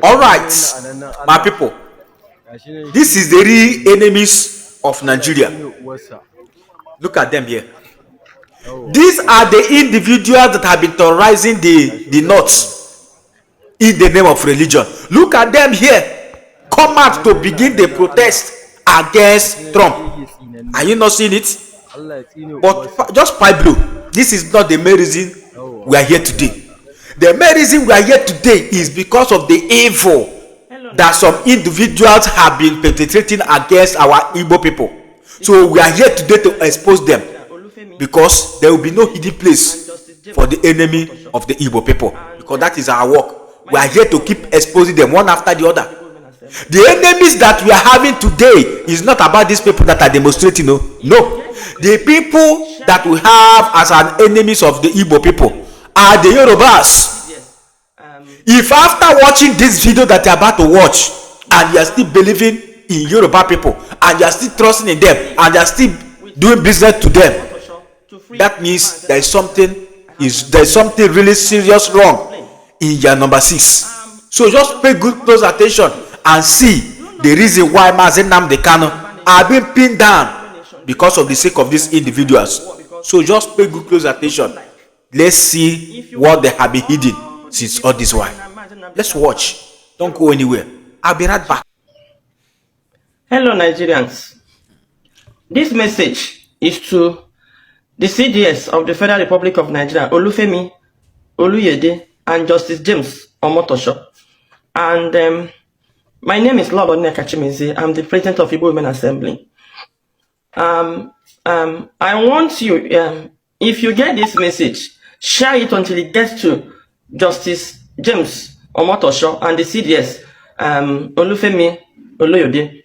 All right, my people, this is the real enemies of Nigeria. Look at them here. These are the individuals that have been terrorizing the North in the name of religion. Look at them here. Come out to begin the protest against Trump. Are you not seeing it? But just pipe blue. This is not the main reason we are here today. The main reason we are here today is because of the evil that some individuals have been perpetrating against our Igbo people. So we are here today to expose them, because there will be no hidden place for the enemy of the Igbo people, because that is our work. We are here to keep exposing them one after the other. The enemies that we are having today is not about these people that are demonstrating. No, the people that we have as an enemies of the Igbo people are the Yorubas. If after watching this video that you are about to watch, and you are still believing in Yoruba people, and you are still trusting in them, and you are still doing business to them, that means there is something really serious wrong in your number 6. So just pay good close attention and see the reason why NNAMDI KANU are being pinned down because of the sake of these individuals. So just pay good close attention. Let's see what they have been hidden since all this while. Let's watch. Don't go anywhere. I'll be right back. Hello Nigerians. This message is to the CDS of the Federal Republic of Nigeria, Olufemi Oluyede and Justice James Omotosho. And my name is LOLO NNEKA CHIEMEZIE. I'm the President of IPOB Women Assembly. I want you, if you get this message, share it until it gets to Justice James Omotosho and the CDS, Olufemi Oluyede.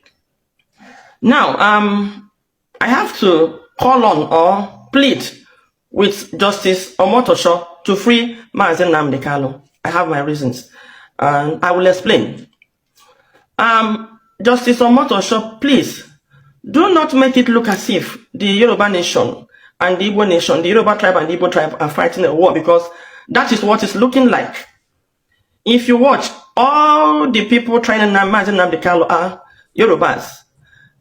Now, I have to call on or plead with Justice Omotosho to free NNAMDI KANU. I have my reasons, and I will explain. Justice Omotosho, please, do not make it look as if the Yoruba nation and the Igbo nation, the Yoruba tribe and the Igbo tribe are fighting a war, because that is what it's looking like. If you watch, all the people trying to NNAMDI KANU are Yorubas.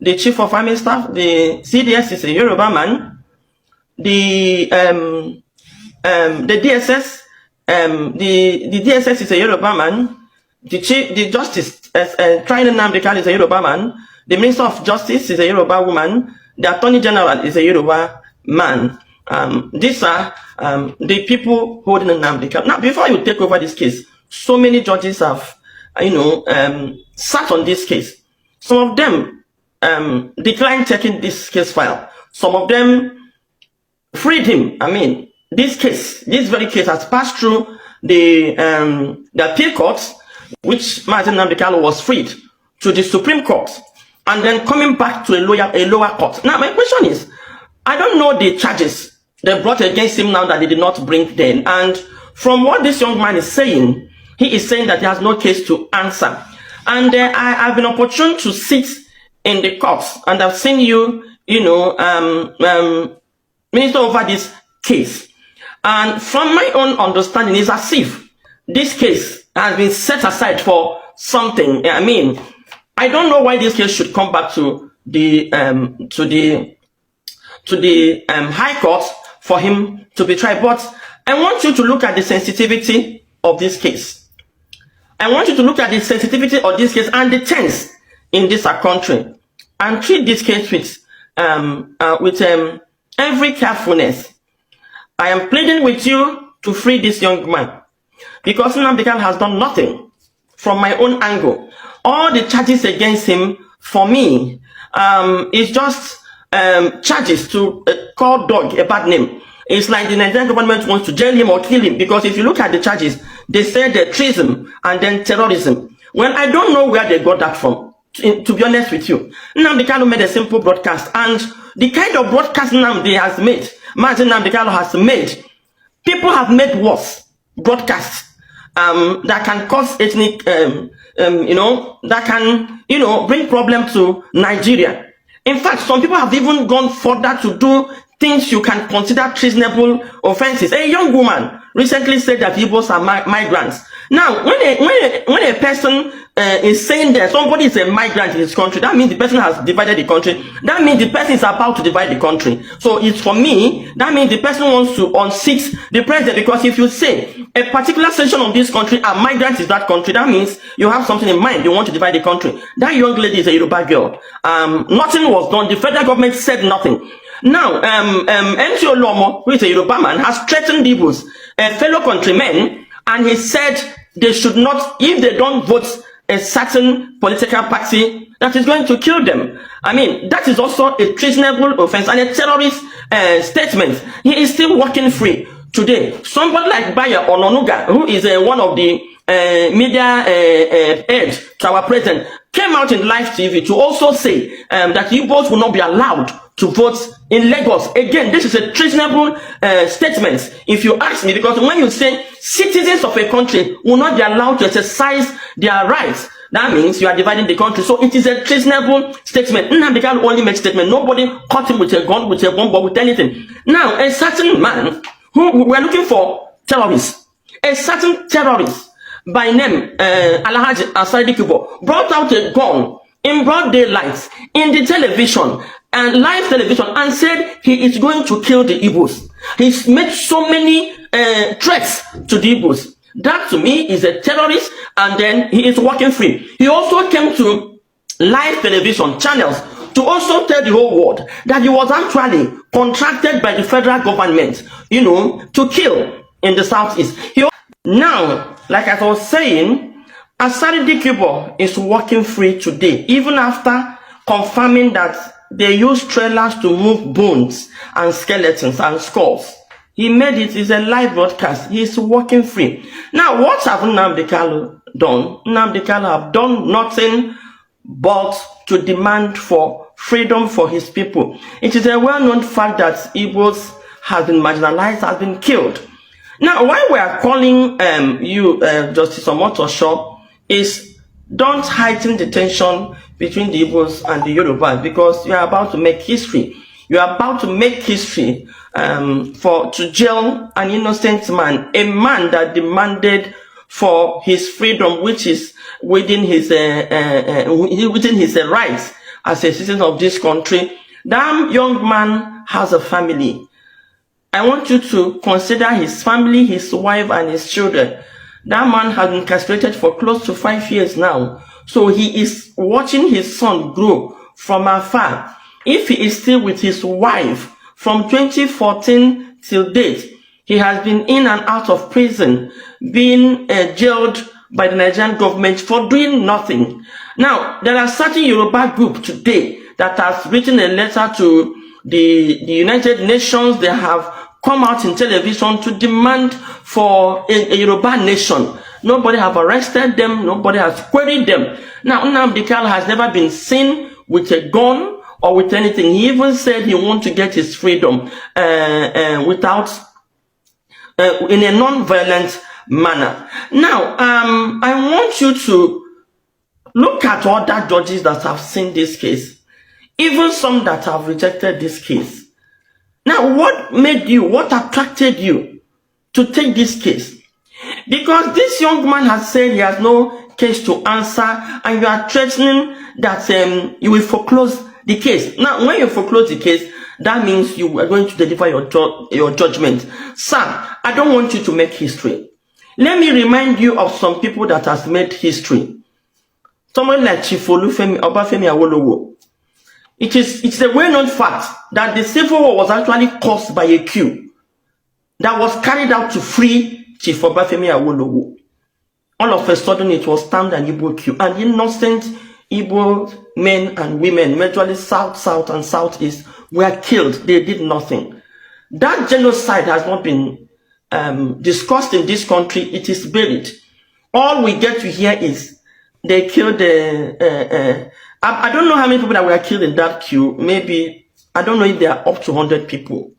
The Chief of Army Staff, the CDS is a Yoruba man. The DSS, the DSS is a Yoruba man. The Justice trying to NNAMDI KANU is a Yoruba man. The Minister of Justice is a Yoruba woman. The Attorney General is a Yoruba man. These are the people holding NNAMDI KANU. Now, before you take over this case, so many judges have, sat on this case. Some of them declined taking this case file. Some of them freed him. I mean, this very case has passed through the appeal courts, which NNAMDI KANU was freed, to the Supreme Court, and then coming back to a lower court. Now, my question is, I don't know the charges they brought against him now that they did not bring then. And from what this young man is saying, he is saying that he has no case to answer. And I've been opportune to sit in the courts, and I've seen you, minister over this case. And from my own understanding, it's as if this case has been set aside for something. I mean, I don't know why this case should come back to the High Court for him to be tried. But I want you to look at the sensitivity of this case. I want you to look at the sensitivity of this case and the tense in this country, and treat this case with every carefulness. I am pleading with you to free this young man, because NNAMDI KANU has done nothing from my own angle. All the charges against him, for me, is just charges to call dog a bad name. It's like the Nigerian government wants to jail him or kill him, because if you look at the charges, they say the treason and then terrorism. Well, I don't know where they got that from, to be honest with you. NNAMDI KANU made a simple broadcast, and the kind of broadcast NNAMDI has made, NNAMDI KANU has made, people have made worse broadcasts that can cause ethnic, that can, bring problem to Nigeria. In fact, some people have even gone further to do things you can consider treasonable offenses. A young woman recently said that Igbos are migrants. Now, when a person is saying that somebody is a migrant in this country, that means the person has divided the country. That means the person is about to divide the country. So it's for me, that means the person wants to unseat the president, because if you say a particular section of this country are migrants in that country, that means you have something in mind. You want to divide the country. That young lady is a Yoruba girl. Nothing was done. The federal government said nothing. Now, MTO Lomo, who is a Yoruba man, has threatened Igbos, a fellow countrymen, and he said they should not, if they don't vote a certain political party, that is going to kill them. I mean, that is also a treasonable offense and a terrorist statement. He is still walking free today. Somebody like Baya Ononuga, who is one of the media aides to our president, came out in live TV to also say that Igbos will not be allowed to vote in Lagos. Again, this is a treasonable statement, if you ask me, because when you say citizens of a country will not be allowed to exercise their rights, that means you are dividing the country. So it is a treasonable statement. NNAMDI KANU only makes statement. Nobody caught him with a gun, with a bomb, or with anything. Now, a certain man who we are looking for terrorists, a certain terrorist by name Alhaji Asadi Kubo brought out a gun in broad daylight in the television and live television and said he is going to kill the Igbos. He's made so many threats to the Igbos. That to me is a terrorist, and then he is walking free. He also came to live television channels to also tell the whole world that he was actually contracted by the federal government, you know, to kill in the southeast. Now, like I was saying, Asadi Dikubo is walking free today, even after confirming that they use trailers to move bones and skeletons and skulls. He made it. It's a live broadcast. He is walking free. Now, what have NNAMDI KANU done? NNAMDI KANU have done nothing but to demand for freedom for his people. It is a well-known fact that Igbos have been marginalized, have been killed. Now, why we are calling Justice Omotosho is don't heighten the tension between the Igbos and the Yorubas, because you are about to make history. You are about to make history to jail an innocent man, a man that demanded for his freedom, which is within his rights as a citizen of this country. That young man has a family. I want you to consider his family, his wife, and his children. That man has been castrated for close to 5 years now. So he is watching his son grow from afar. If he is still with his wife from 2014 till date, he has been in and out of prison, being jailed by the Nigerian government for doing nothing. Now, there are certain Yoruba group today that has written a letter to the United Nations. They have come out in television to demand for a Yoruba nation. Nobody have arrested them. Nobody has queried them. Now, NNAMDI KANU has never been seen with a gun or with anything. He even said he wants to get his freedom in a non-violent manner. Now, I want you to look at other judges that have seen this case, even some that have rejected this case. Now, what made you, what attracted you to take this case? Because this young man has said he has no case to answer, and you are threatening that you will foreclose the case. Now, when you foreclose the case, that means you are going to deliver your judgment. Sir, I don't want you to make history. Let me remind you of some people that has made history. Someone like Chief Olufemi Obafemi Awolowo. It's a well-known fact that the Civil War was actually caused by a coup that was carried out to free Chief Obafemi Awolowo. All of a sudden, it was termed an Igbo coup, and innocent Igbo men and women, majorly South, and Southeast, were killed. They did nothing. That genocide has not been discussed in this country. It is buried. All we get to hear is they killed I don't know how many people that were killed in that coup. Maybe, I don't know if there are up to 100 people.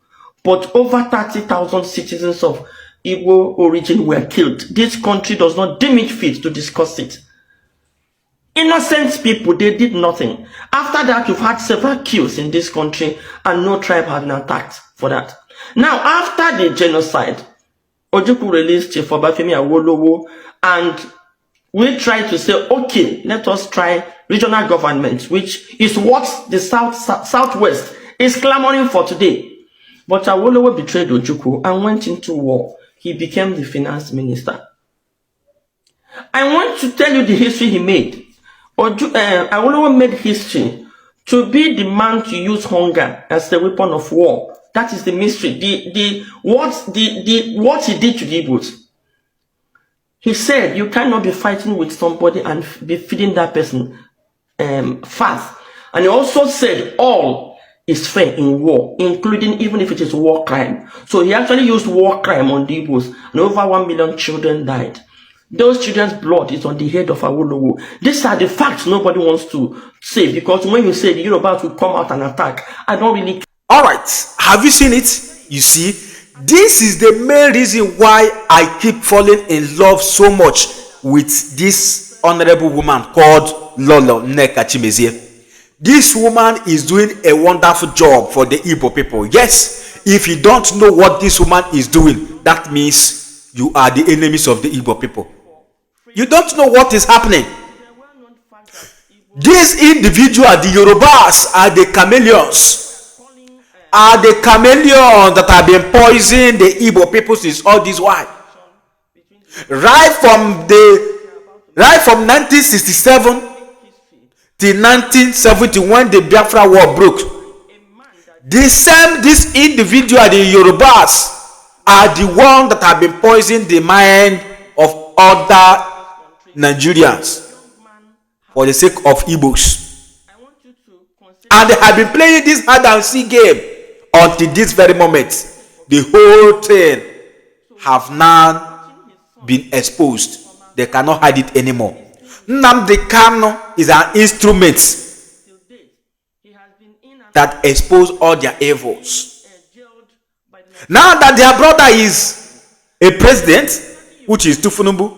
But over 30,000 citizens of Igbo origin were killed. This country does not deem it fit to discuss it. Innocent people, they did nothing. After that, you've had several kills in this country, and no tribe has been attacked for that. Now, after the genocide, Ojukwu released Chief Obafemi Awolowo And we try to say, okay, let us try regional government, which is what the Southwest is clamoring for today. But Awolowo betrayed Ojukwu and went into war. He became the finance minister. I want to tell you the history he made. Awolowo made history to be the man to use hunger as the weapon of war. That is the mystery. What he did to the Igbos. He said you cannot be fighting with somebody and be feeding that person fast. And he also said all is fair in war, including even if it is war crime. So he actually used war crime on the Igbos, and over 1 million children died. Those children's blood is on the head of Awolowo. These are the facts nobody wants to say, because when you say the Yorubas will come out and attack, I don't really care. All right, have you seen it? You see, this is the main reason why I keep falling in love so much with this honorable woman called Lolo Nneka Chiemezie. This woman is doing a wonderful job for the Igbo people. Yes, if you don't know what this woman is doing, that means you are the enemies of the Igbo people. You don't know what is happening. These individuals, the Yorubas, are the chameleons. Are the chameleons that have been poisoning the Igbo people since all this while. Right from 1967 till 1970, when the Biafra war broke. This individual, the Yorubas, are the ones that have been poisoning the mind of other Nigerians for the sake of Igbos. And they have been playing this hide and seek game until this very moment. The whole thing have now been exposed. They cannot hide it anymore. NNAMDI KANU is an instrument that expose all their evils. Now that their brother is a president, which is Tufunumbu,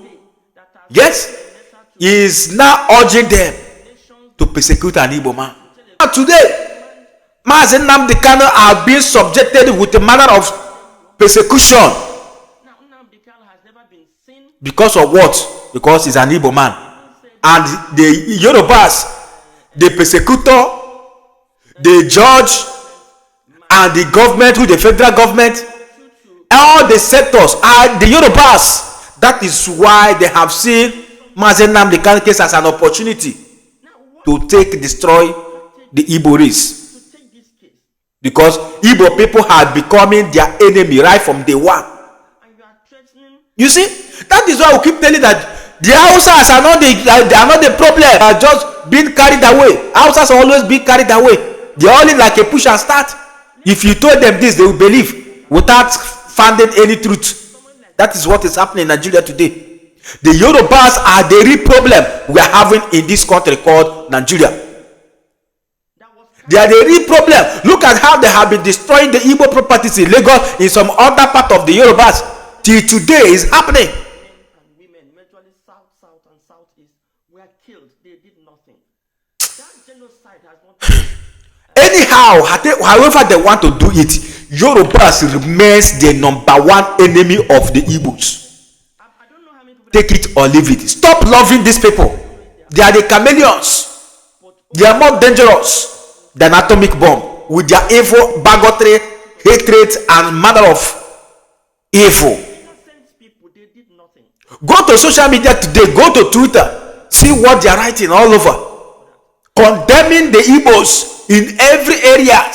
yes, he is now urging them to persecute an Igbo man. Now today, NNAMDI KANU are being subjected with a manner of persecution. Because of what? Because he's an Igbo man. And the Yorubas, the persecutor, the judge, and the government, with the federal government, all the sectors are the Yorubas. That is why they have seen NNAMDI KANU case as an opportunity to destroy the Igbo race. Because Igbo people had becoming their enemy right from day one. You see, that is why we keep telling that the Hausas are not the problem. They are just being carried away. Hausas are always being carried away. They are only like a push and start. If you told them this, they will believe without finding any truth. That is what is happening in Nigeria today. The Yorubas are the real problem we are having in this country called Nigeria. They are the real problem. Look at how they have been destroying the Igbo properties in Lagos, in some other part of the Yorubas. Till today is happening. Women, majorly south and southeast, were killed. They did nothing. That genocide has not been... Anyhow, however they want to do it, Yorubas remains the #1 enemy of the Igbos. Take it or leave it. Stop loving these people. They are the chameleons. They are more dangerous than atomic bomb, with their evil, bigotry, hatred, and manner of evil. Go to social media today, go to Twitter, see what they are writing all over, condemning the Igbos in every area.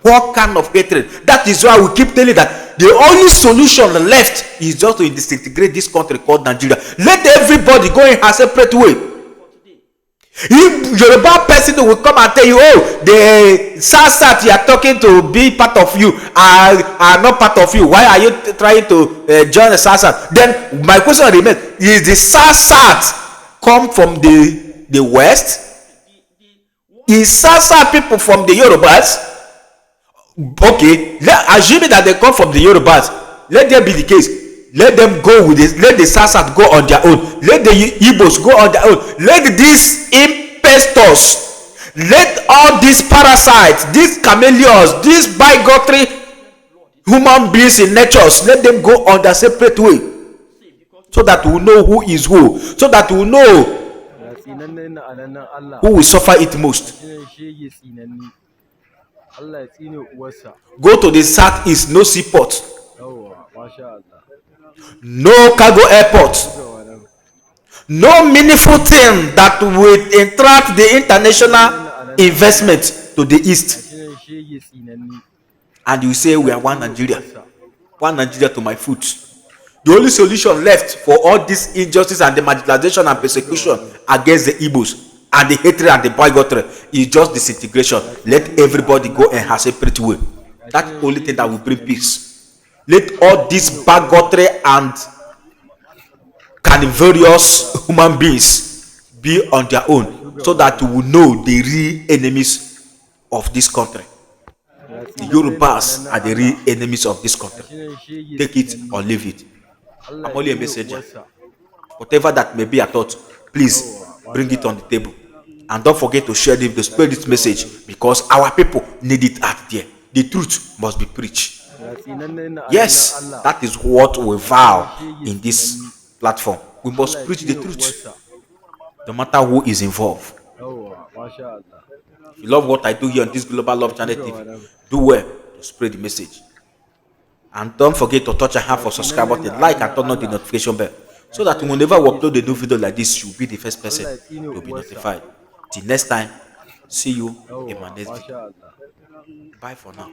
What kind of hatred? That is why we keep telling that the only solution left is just to disintegrate this country called Nigeria. Let everybody go in a separate way. If Yoruba person will come and tell you, oh, the Sasat you are talking to be part of you are not part of you. Why are you trying to join the Sasat? Then my question remains: is the Sasat come from the West? Is Sasat people from the Yorubas? Okay, assuming that they come from the Yorubas, let there be the case. Let them go with this. Let the Sasat go on their own. Let the Igbos go on their own. Let these impostors, let all these parasites, these chameleons, these bigotry human beings in nature, let them go on their separate way. so that we know who is who, so that we know who will suffer it most. Go to the southeast, no seaport, no cargo airport, no meaningful thing that will attract the international investment to the east. And you say we are one Nigeria to my foot. The only solution left for all this injustice and the marginalization and persecution against the Igbos and the hatred and the bigotry is just disintegration. Let everybody go and have a separate way. That's the only thing that will bring peace. Let all this bigotry and carnivorous human beings be on their own, so that we will know the real enemies of this country. The Yorubas are the real enemies of this country. Take it or leave it. I'm only a messenger. Whatever that may be a thought, please bring it on the table. And don't forget to share it, to spread this message, because our people need it out there. The truth must be preached. Yes, that is what we vow in this platform. We must preach the truth, no matter who is involved. If you love what I do here on this Global Love Channel TV, do well to spread the message. And don't forget to touch a hand for subscribe button, like, and turn on the notification bell, so that whenever we upload a new video like this, you'll be the first person to be notified. Till next time, see you in my next video. Bye for now.